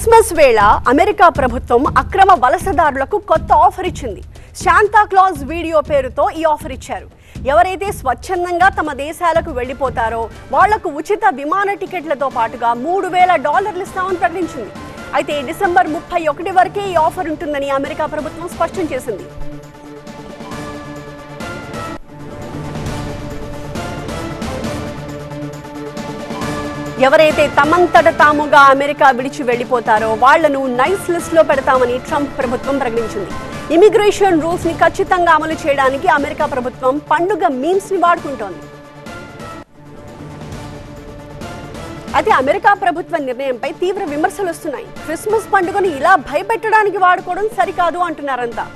Christmas వేళ America ప్రభుత్వం అక్రమ వలసదారులకు కొత్త ఆఫర్ ఇచ్చింది. శాంతా క్లాజ్ వీడియో పేరుతో ఈ ఆఫర్ ఇచ్చారు. ఎవరైతే స్వచ్ఛందంగా తమ దేశాలకు వెళ్లిపోతారో వాళ్లకు ఉచిత విమాన టికెట్లతో పాటుగా $3,000 ఇస్తామని ప్రకటించింది. అయితే డిసెంబర్ 31 వరకే ఈ ఆఫర్ ఉంటుందని అమెరికా ప్రభుత్వం స్పష్టం చేసింది. ఎవరైతే తమంతట తాముగా అమెరికా విడిచి వెళ్లిపోతారో వాళ్లను నైస్ లిస్ట్ లో పెడతామని ట్రంప్ ప్రభుత్వం ప్రకటించింది. ఇమిగ్రేషన్ రూల్స్ ని ఖచ్చితంగా అమలు చేయడానికి అమెరికా ప్రభుత్వం పండుగ మీమ్స్ ని వాడుకుంటోంది. అయితే అమెరికా ప్రభుత్వ నిర్ణయంపై తీవ్ర విమర్శలు వస్తున్నాయి. క్రిస్మస్ పండుగను ఇలా భయపెట్టడానికి వాడుకోవడం సరికాదు అంటున్నారంతా.